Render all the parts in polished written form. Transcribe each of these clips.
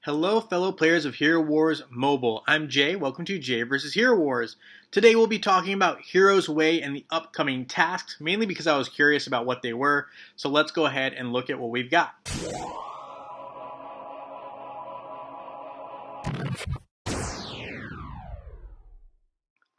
Hello, fellow players of Hero Wars Mobile. I'm Jay. Welcome to Jay vs. Hero Wars. Today we'll be talking about Heroes Way and the upcoming tasks, mainly because I was curious about what they were. So let's go ahead and look at what we've got.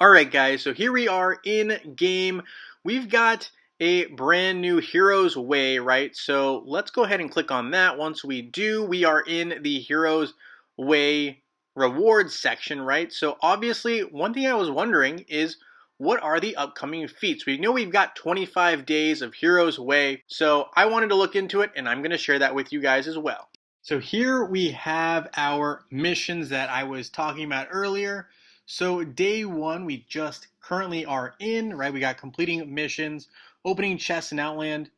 Alright guys, so here we are in game. We've got a brand new Heroes Way, right? So let's go ahead and click on that. Once we do, we are in the Heroes Way rewards section, right? So obviously, one thing I was wondering is, what are the upcoming feats? We know we've got 25 days of Heroes Way, so I wanted to look into it, and I'm going to share that with you guys as well. So here we have our missions that I was talking about earlier. So day one, we just currently are in, right? We got completing missions, opening chests in Outland,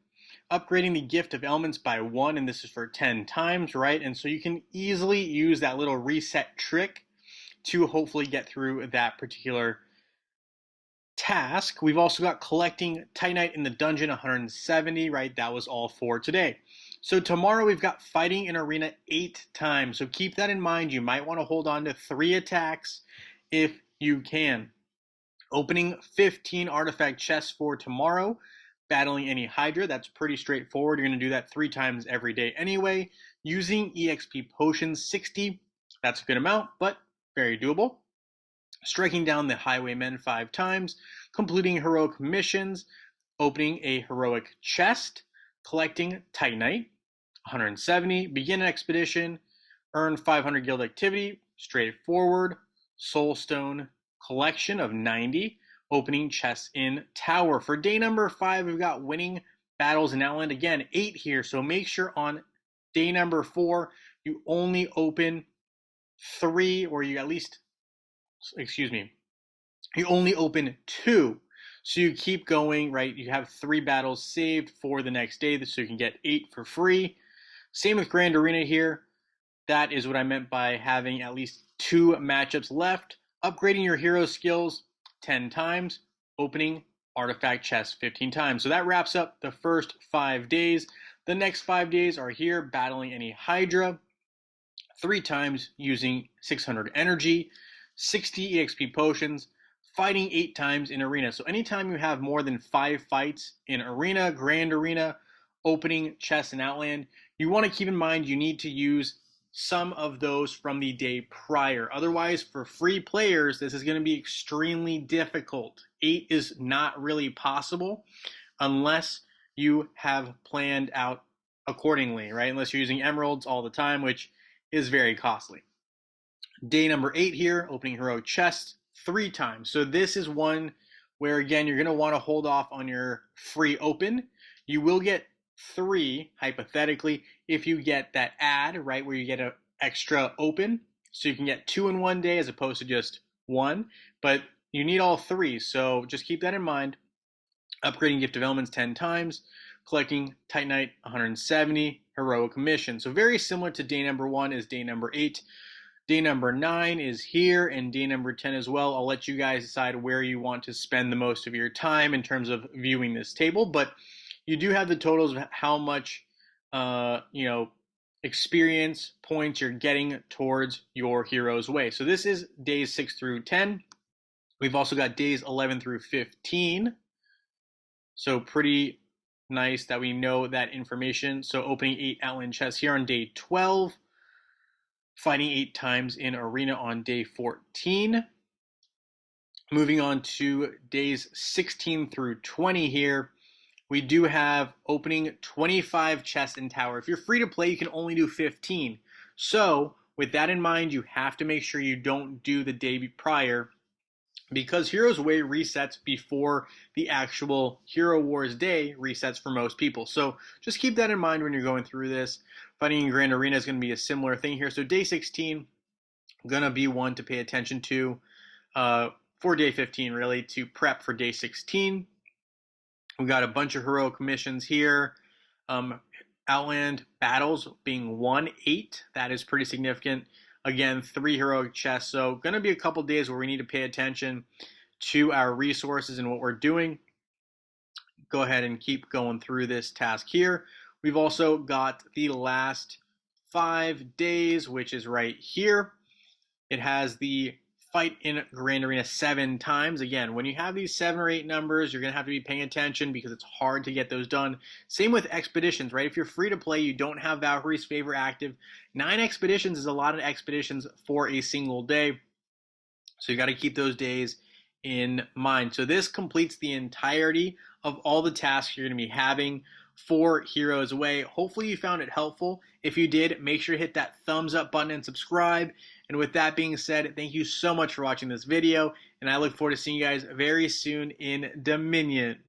upgrading the gift of elements by 1, and this is for 10 times, right? And so you can easily use that little reset trick to hopefully get through that particular task. We've also got collecting Titanite in the dungeon 170, right? That was all for today. So tomorrow we've got fighting in arena 8 times. So keep that in mind. You might want to hold on to 3 attacks if you can. Opening 15 artifact chests for tomorrow. Battling any Hydra, that's pretty straightforward. You're going to do that 3 times every day anyway. Using EXP potions 60, that's a good amount, but very doable. Striking down the Highwaymen 5 times. Completing heroic missions. Opening a heroic chest. Collecting Titanite 170. Begin an expedition. Earn 500 guild activity. Straightforward. Soulstone collection of 90. Opening chests in Tower. For day number 5, we've got winning battles in Outland. Again, 8 here, so make sure on day number 4 you only open 3, or you at least, you only open 2. So you keep going, right? You have 3 battles saved for the next day, so you can get 8 for free. Same with Grand Arena here. That is what I meant by having at least 2 matchups left. Upgrading your hero skills 10 times. Opening artifact chests 15 times. So that wraps up the first 5 days. The next 5 days are here, battling any Hydra 3 times using 600 energy, 60 EXP potions, fighting 8 times in arena. So anytime you have more than 5 fights in arena, grand arena, opening chests, and Outland, you want to keep in mind you need to use some of those from the day prior. Otherwise, for free players, this is going to be extremely difficult. 8 is not really possible unless you have planned out accordingly, right? Unless you're using emeralds all the time, which is very costly. Day number 8 here, opening heroic chest 3 times. So this is one where, again, you're going to want to hold off on your free open. You will get 3, hypothetically, if you get that add, right, where you get an extra open. So you can get 2 in one day as opposed to just 1. But you need all 3, so just keep that in mind. Upgrading gift of elements 10 times, collecting Titanite 170, heroic mission. So very similar to day number 1 is day number 8. Day number 9 is here, and day number 10 as well. I'll let you guys decide where you want to spend the most of your time in terms of viewing this table, but you do have the totals of how much experience points you're getting towards your hero's way. So this is days 6 through 10. We've also got days 11 through 15. So pretty nice that we know that information. So opening 8 Outland chests here on day 12. Fighting 8 times in arena on day 14. Moving on to days 16 through 20 here. We do have opening 25 chests in Tower. If you're free to play, you can only do 15. So with that in mind, you have to make sure you don't do the day prior, because Heroes Way resets before the actual Hero Wars day resets for most people. So just keep that in mind when you're going through this. Fighting in Grand Arena is going to be a similar thing here. So day 16, going to be one to pay attention to for day 15, really, to prep for day 16. We got a bunch of heroic missions here. Outland battles being 1-8. That is pretty significant. Again, 3 heroic chests. So going to be a couple days where we need to pay attention to our resources and what we're doing. Go ahead and keep going through this task here. We've also got the last 5 days, which is right here. It has the fight in Grand Arena 7 times. Again, when you have these 7 or 8 numbers, you're going to have to be paying attention because it's hard to get those done. Same with expeditions, right? If you're free to play, you don't have Valkyrie's Favor active. 9 expeditions is a lot of expeditions for a single day. So you got to keep those days in mind. So this completes the entirety of all the tasks you're going to be having for Heroes Away. Hopefully you found it helpful. If you did, make sure to hit that thumbs up button and subscribe. And with that being said, thank you so much for watching this video, and I look forward to seeing you guys very soon in Dominion.